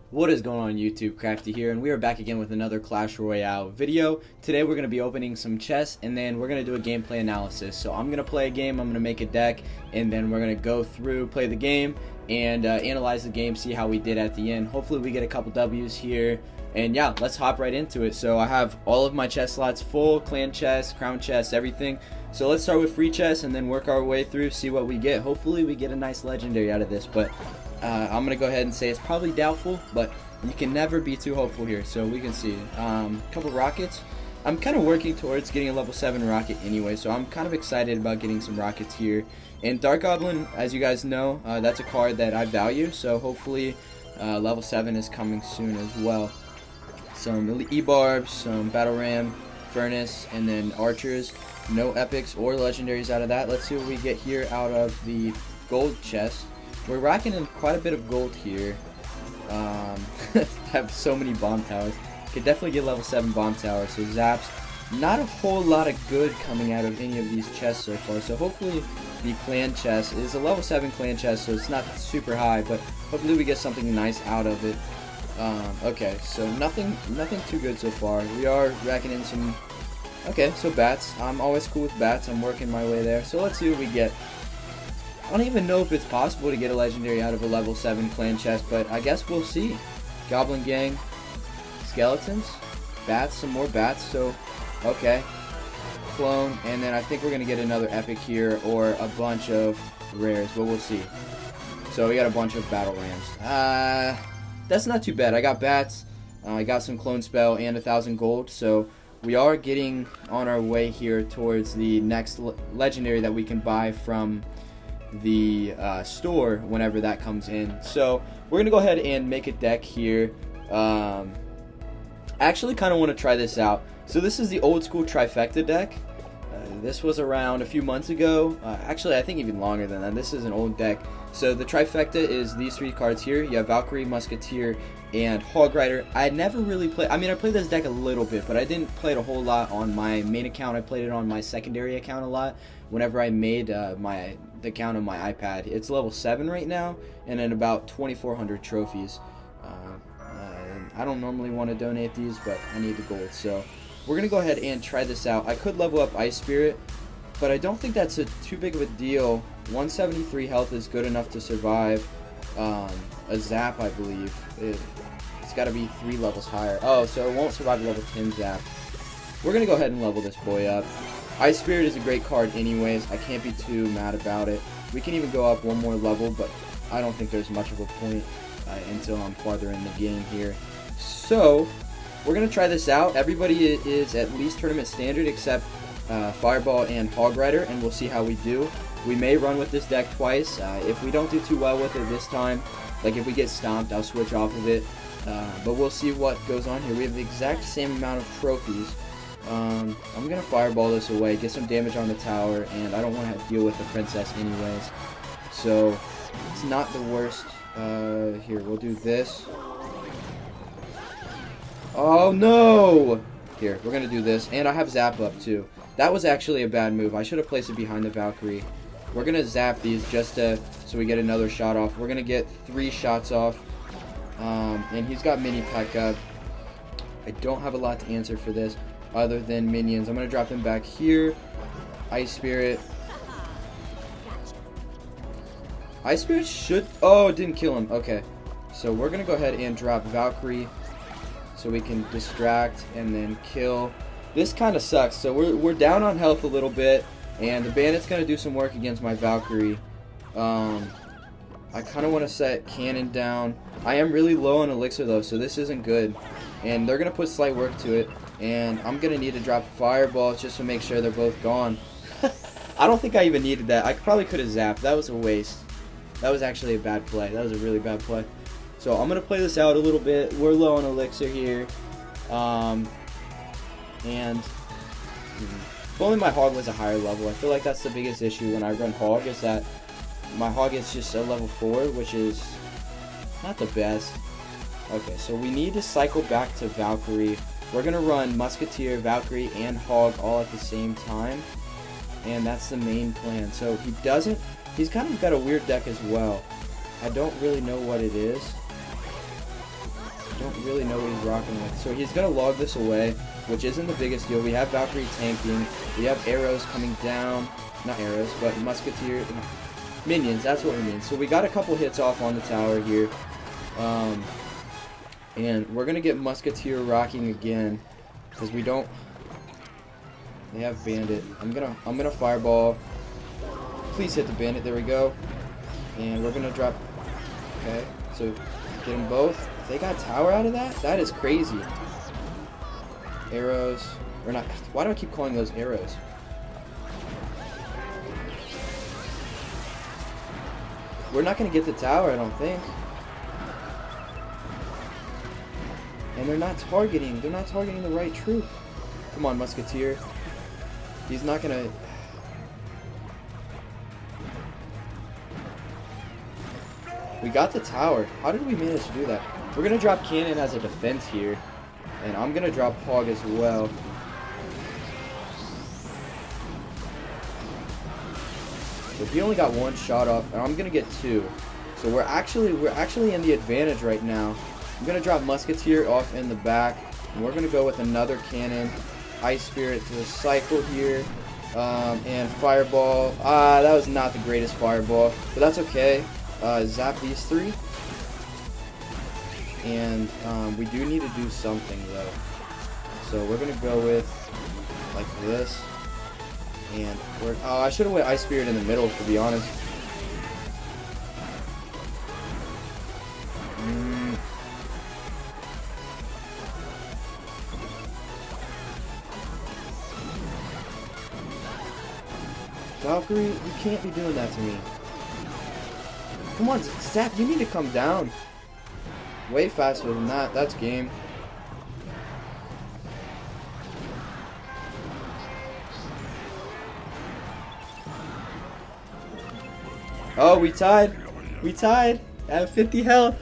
What is going on YouTube? Crafty here, and we are back again with another Clash Royale video. Today we're going to be opening some chests, and then we're going to do a gameplay analysis. So I'm going to play a game, I'm going to make a deck, and then we're going to go through, play the game, and analyze the game, see how we did at the end. Hopefully we get a couple W's here, and yeah, let's hop right into it. So I have all of my chest slots full, clan chest, crown chest, everything. So let's start with free chests and then work our way through, see what we get. Hopefully we get a nice legendary out of this, but I'm going to go ahead and say it's probably doubtful, but you can never be too hopeful here, so we can see. A couple rockets. I'm kind of working towards getting a level 7 rocket anyway, so I'm kind of excited about getting some rockets here. And Dark Goblin, as you guys know, that's a card that I value, so hopefully level 7 is coming soon as well. Some E-Barbs, some Battle Ram, Furnace, and then Archers. No epics or legendaries out of that. Let's see what we get here out of the gold chest. We're racking in quite a bit of gold here. Have so many bomb towers. Could definitely get level 7 bomb towers. So zaps. Not a whole lot of good coming out of any of these chests so far. So hopefully the clan chest is a level 7 clan chest, so it's not super high, but hopefully we get something nice out of it. Okay, so nothing too good so far. We are racking in some. Okay, so bats. I'm always cool with bats. I'm working my way there. So let's see what we get. I don't even know if it's possible to get a legendary out of a level 7 clan chest, but I guess we'll see. Goblin gang, skeletons, bats, some more bats, so okay. Clone, and then I think we're going to get another epic here or a bunch of rares, but we'll see. So we got a bunch of battle rams. That's not too bad. I got bats, I got some clone spell, and 1,000 gold, so we are getting on our way here towards the next legendary that we can buy from the store whenever that comes in. So we're gonna go ahead and make a deck here. Actually kind of want to try this out. So this is the old school trifecta deck. This was around a few months ago. Actually I think even longer than that. This is an old deck. So the trifecta is these 3 cards here. You have Valkyrie, Musketeer, and Hog Rider. I never really played, I mean I played this deck a little bit, but I didn't play it a whole lot on my main account. I played it on my secondary account a lot whenever I made the account on my iPad. It's level 7 right now, and then about 2,400 trophies. I don't normally want to donate these, but I need the gold, so we're going to go ahead and try this out. I could level up Ice Spirit, but I don't think that's too big of a deal. 173 health is good enough to survive a zap, I believe. It's got to be 3 levels higher. Oh, so it won't survive a level 10 zap. We're going to go ahead and level this boy up. Ice Spirit is a great card anyways. I can't be too mad about it. We can even go up 1 more level, but I don't think there's much of a point until I'm farther in the game here. So we're going to try this out. Everybody is at least tournament standard except Fireball and Hog Rider, and we'll see how we do. We may run with this deck twice. If we don't do too well with it this time, like if we get stomped, I'll switch off of it. But we'll see what goes on here. We have the exact same amount of trophies. I'm going to Fireball this away, get some damage on the tower, and I don't want to deal with the princess anyways. So it's not the worst. Here, we'll do this. Oh no! Here, we're going to do this, and I have Zap up too. That was actually a bad move. I should have placed it behind the Valkyrie. We're going to zap these just so we get another shot off. We're going to get 3 shots off. And he's got mini P.E.K.K.A. I don't have a lot to answer for this other than minions. I'm going to drop him back here. Ice Spirit. Ice Spirit should... Oh, it didn't kill him. Okay. So we're going to go ahead and drop Valkyrie so we can distract and then kill. This kind of sucks. So we're down on health a little bit, and the Bandit's going to do some work against my Valkyrie. I kind of want to set Cannon down. I am really low on Elixir though, so this isn't good. And they're going to put slight work to it, and I'm going to need to drop Fireballs just to make sure they're both gone. I don't think I even needed that. I probably could have zapped. That was a waste. That was actually a bad play. That was a really bad play. So I'm going to play this out a little bit. We're low on Elixir here. And if only my Hog was a higher level. I feel like that's the biggest issue when I run Hog, is that my Hog is just a level 4, which is not the best. Okay, so we need to cycle back to Valkyrie. We're going to run Musketeer, Valkyrie, and Hog all at the same time. And that's the main plan. So he's kind of got a weird deck as well. I don't really know what it is. don't really know what he's rocking with. So he's going to log this away, which isn't the biggest deal. We have Valkyrie tanking. We have arrows coming down. Not arrows, but musketeer. Minions, that's what we mean. So we got a couple hits off on the tower here. And we're going to get musketeer rocking again. Because we don't... They have bandit. I'm gonna fireball. Please hit the bandit. There we go. And we're going to drop... Okay, so get them both. They got tower out of that? That is crazy. Arrows. Or not. Why do I keep calling those arrows? We're not going to get the tower, I don't think. And they're not targeting. They're not targeting the right troop. Come on, musketeer. He's not going to... We got the tower. How did we manage to do that? We're going to drop cannon as a defense here. And I'm going to drop HOG as well. So he only got one shot off, and I'm going to get two. So we're actually in the advantage right now. I'm going to drop musketeer off in the back. And we're going to go with another cannon. Ice Spirit to the cycle here. And fireball. That was not the greatest fireball, but that's okay. Zap these three. And we do need to do something though. So we're gonna go with like this. And we're I should have went Ice Spirit in the middle, to be honest. Valkyrie, you can't be doing that to me. Come on, Zap, you need to come down. Way faster than that. That's game. Oh, we tied. We tied. I have 50 health.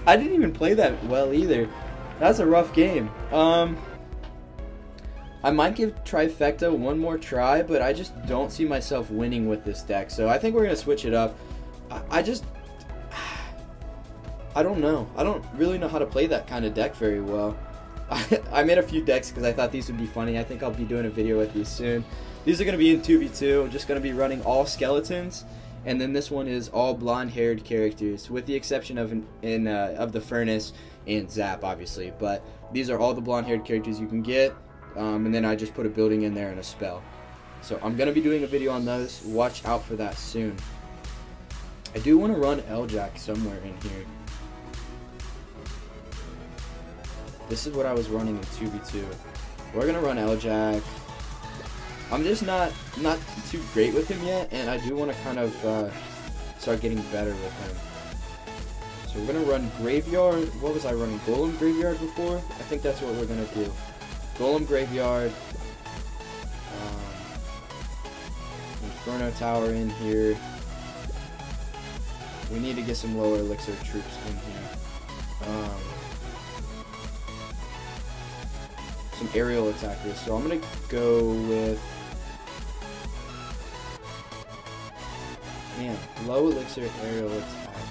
I didn't even play that well either. That's a rough game. I might give Trifecta one more try, but I just don't see myself winning with this deck. So I think we're going to switch it up. I don't know. I don't really know how to play that kind of deck very well. I made a few decks because I thought these would be funny. I think I'll be doing a video with these soon. These are going to be in 2v2. I'm just going to be running all skeletons. And then this one is all blonde-haired characters, with the exception of of the Furnace and Zap, obviously. But these are all the blonde-haired characters you can get. And then I just put a building in there and a spell. So I'm going to be doing a video on those. Watch out for that soon. I do want to run L-Jack somewhere in here. This is what I was running in 2v2. We're going to run L-Jack. I'm just not too great with him yet, and I do want to kind of start getting better with him. So we're going to run Graveyard. What was I running? Golem Graveyard before? I think that's what we're going to do. Golem Graveyard. Inferno Tower in here. We need to get some lower elixir troops in here. Some aerial attackers. So I'm going to go with... Man, low elixir aerial attackers.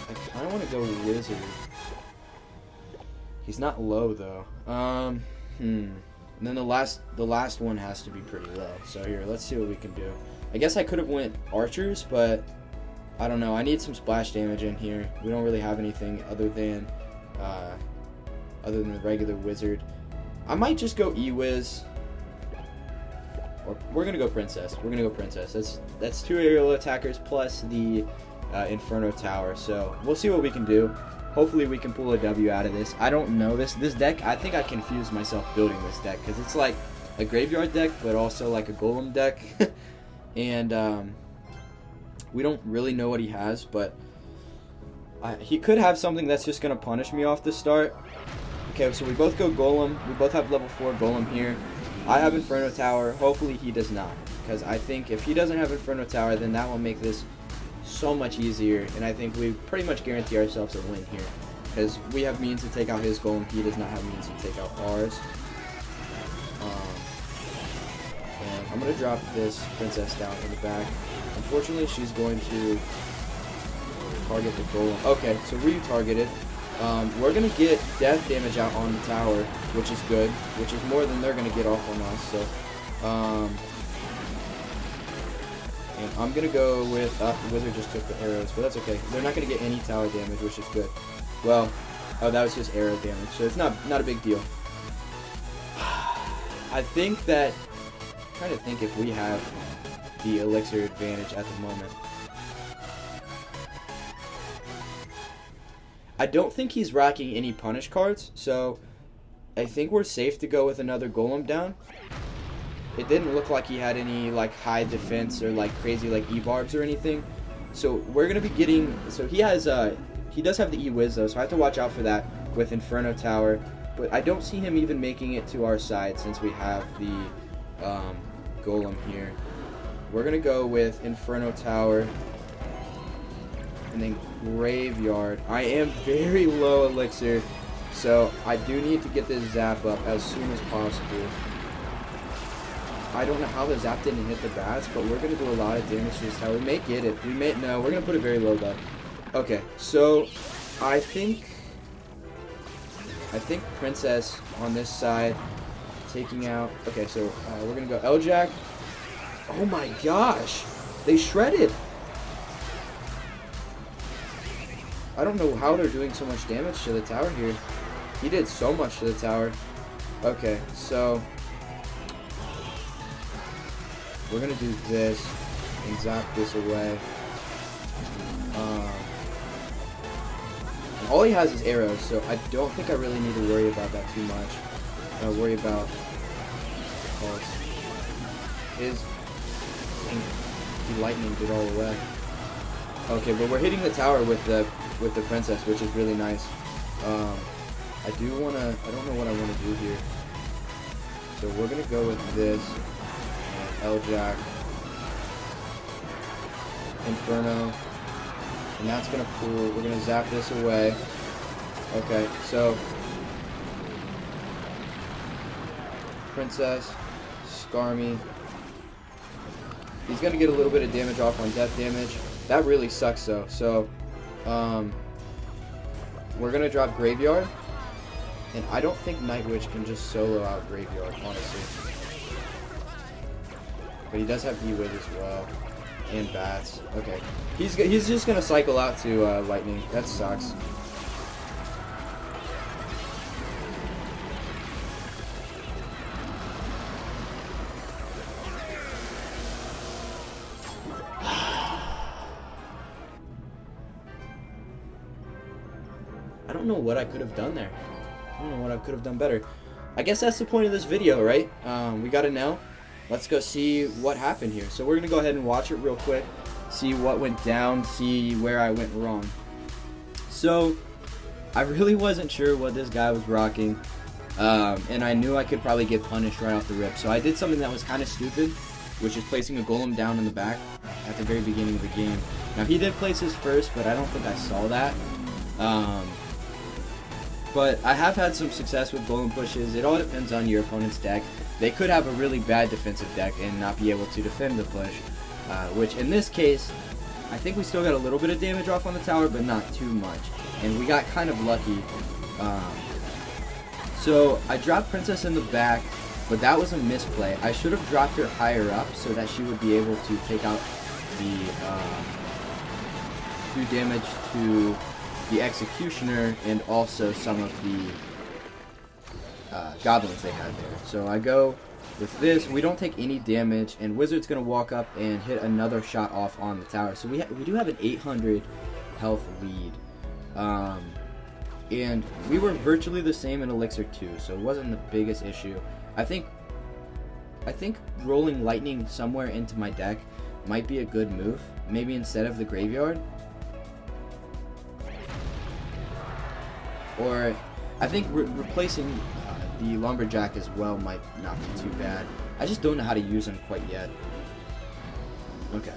I kind of want to go wizard. He's not low though. And then the last one has to be pretty low. So here, let's see what we can do. I guess I could have went archers, but I don't know. I need some splash damage in here. We don't really have anything other than the regular wizard. I might just go E-Wiz. Or we're gonna go princess. We're gonna go princess. That's two aerial attackers plus the Inferno Tower. So we'll see what we can do. Hopefully we can pull a W out of this. I don't know this deck. I think I confused myself building this deck because it's like a graveyard deck, but also like a golem deck. And we don't really know what he has, but he could have something that's just gonna punish me off the start. Okay, so we both go golem. We both have level 4 golem here. I have Inferno Tower. Hopefully he does not, because I think if he doesn't have Inferno Tower, then that will make this so much easier, and I think we pretty much guarantee ourselves a win here, because we have means to take out his golem. He does not have means to take out ours. And I'm going to drop this princess down in the back. Unfortunately, she's going to target the golem. Okay, so retargeted. We're going to get death damage out on the tower, which is good, which is more than they're going to get off on us. So, and I'm going to go with, the wizard just took the arrows, but that's okay. They're not going to get any tower damage, which is good. Well, oh, that was just arrow damage, so it's not a big deal. I think that, I'm trying to think if we have the elixir advantage at the moment. I don't think he's racking any punish cards, so I think we're safe to go with another golem down. It didn't look like he had any like high defense or like crazy like E-barbs or anything. So we're gonna be getting, so he has he does have the E-Wiz though, so I have to watch out for that with Inferno Tower. But I don't see him even making it to our side since we have the golem here. We're gonna go with Inferno Tower and then Graveyard. I am very low elixir, so I do need to get this zap up as soon as possible. I don't know how the zap didn't hit the bats, but we're gonna do a lot of damage to this tower. We may get it. No, we're gonna put it very low though. Okay, so I think Princess on this side taking out. Okay, so we're gonna go L-Jack. Oh my gosh, they shredded. I don't know how they're doing so much damage to the tower here. He did so much to the tower. Okay, so we're gonna do this and zap this away. And all he has is arrows, so I don't think I really need to worry about that too much. I'll worry about his lightning did all the way. Okay, but we're hitting the tower with the princess, which is really nice. I don't know what I wanna do here. So we're gonna go with this. L-Jack. Inferno. And that's gonna pull. We're gonna zap this away. Okay, so Princess, Skarmy. He's gonna get a little bit of damage off on death damage. That really sucks though. So we're gonna drop Graveyard. And I don't think Night Witch can just solo out Graveyard, honestly. But he does have E-Wiz as well. And bats. Okay. He's just gonna cycle out to lightning. That sucks. I don't know what I could have done there. I don't know what I could have done better. I guess that's the point of this video, right? We got to know. Let's go see what happened here. So we're going to go ahead and watch it real quick. See what went down. See where I went wrong. So I really wasn't sure what this guy was rocking. And I knew I could probably get punished right off the rip. So I did something that was kind of stupid, which is placing a golem down in the back at the very beginning of the game. Now he did place his first, but I don't think I saw that. But I have had some success with golem pushes. It all depends on your opponent's deck. They could have a really bad defensive deck and not be able to defend the push, which in this case, I think we still got a little bit of damage off on the tower, but not too much. And we got kind of lucky. So I dropped Princess in the back, but that was a misplay. I should have dropped her higher up so that she would be able to take out the do damage to the Executioner and also some of the goblins they had there. So I go with this. We don't take any damage, and Wizard's gonna walk up and hit another shot off on the tower. So we do have an 800 health lead, and we were virtually the same in Elixir 2, so it wasn't the biggest issue. I think rolling lightning somewhere into my deck might be a good move. Maybe instead of the Graveyard. Or I think replacing the Lumberjack as well might not be too bad. I just don't know how to use them quite yet. Okay.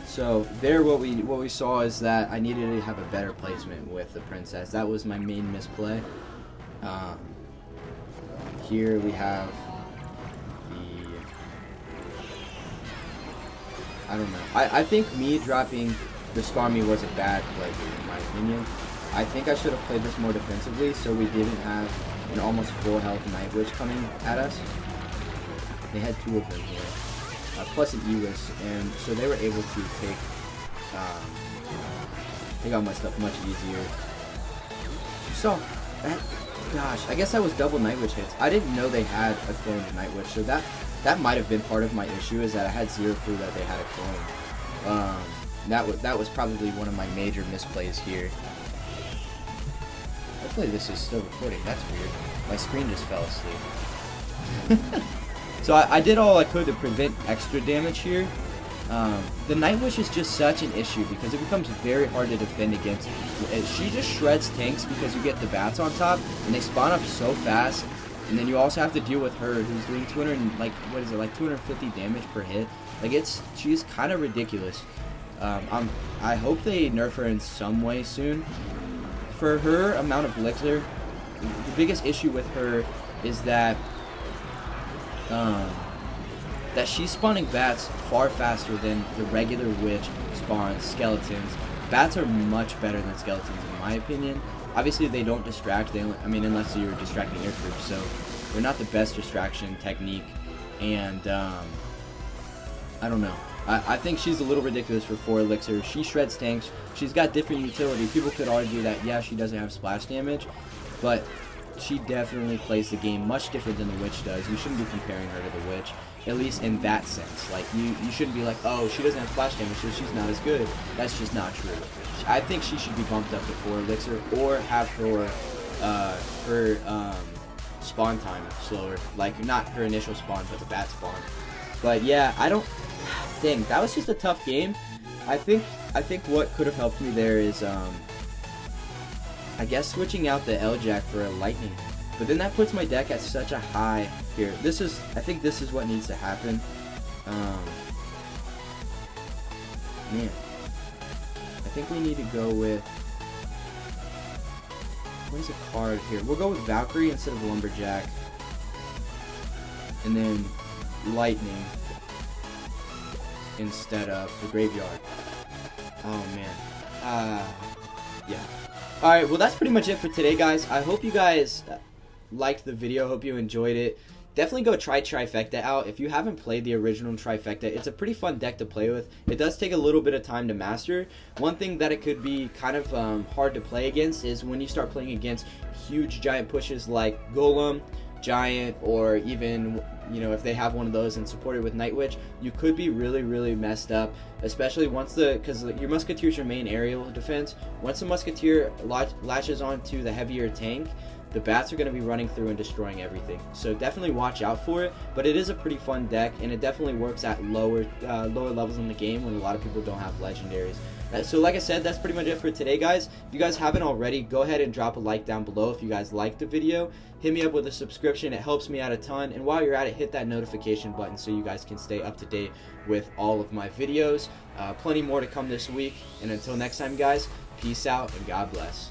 So there what we saw is that I needed to have a better placement with the Princess. That was my main misplay. Here we have the... I don't know. I think me dropping the Skarmy was a bad play in my opinion. I think I should have played this more defensively so we didn't have an almost full health Night Witch coming at us. They had 2 of them here, plus an Ewis, and so they were able to take out my stuff much easier. So that, gosh, I guess that was double Night Witch hits. I didn't know they had a clone Night Witch, so that might have been part of my issue, is that I had 0 clue that they had a clone. That was probably one of my major misplays here. Hopefully this is still recording. That's weird. My screen just fell asleep. So I did all I could to prevent extra damage here. The Night Witch is just such an issue because it becomes very hard to defend against. She just shreds tanks because you get the bats on top and they spawn up so fast. And then you also have to deal with her, who's doing 250 damage per hit. Like she's kind of ridiculous. I hope they nerf her in some way soon. For her amount of elixir, the biggest issue with her is that she's spawning bats far faster than the regular witch spawns skeletons. Bats are much better than skeletons in my opinion. Obviously they don't distract, unless you're distracting air troops, so they're not the best distraction technique, and I don't know. I think she's a little ridiculous for 4 elixir. She shreds tanks. She's got different utility. People could argue that, yeah, she doesn't have splash damage, but she definitely plays the game much different than the witch does. You shouldn't be comparing her to the witch, at least in that sense. Like, you shouldn't be like, oh, she doesn't have splash damage, so she's not as good. That's just not true. I think she should be bumped up to 4 elixir, or have her spawn time slower. Like, not her initial spawn, but the bat spawn. But yeah, dang, that was just a tough game. I think what could have helped me there is I guess switching out the L-Jack for a lightning. But then that puts my deck at such a high here. I think this is what needs to happen. Man, I think we need to go with, what is a card here? We'll go with Valkyrie instead of Lumberjack, and then Lightning instead of the Graveyard. Oh man. Yeah. Alright, well that's pretty much it for today, guys. I hope you guys liked the video. Hope you enjoyed it. Definitely go try Trifecta out. If you haven't played the original Trifecta, it's a pretty fun deck to play with. It does take a little bit of time to master. One thing that it could be kind of hard to play against is when you start playing against huge giant pushes like Golem, Giant, or even, you know, if they have one of those and support it with Night Witch, you could be really messed up, especially because your Musketeer's your main aerial defense. Once the Musketeer latches onto the heavier tank, the bats are going to be running through and destroying everything. So definitely watch out for it, but it is a pretty fun deck, and it definitely works at lower levels in the game when a lot of people don't have legendaries. So like I said, that's pretty much it for today, guys. If you guys haven't already, go ahead and drop a like down below if you guys liked the video. Hit me up with a subscription. It helps me out a ton. And while you're at it, hit that notification button so you guys can stay up to date with all of my videos. Plenty more to come this week. And until next time, guys, peace out and God bless.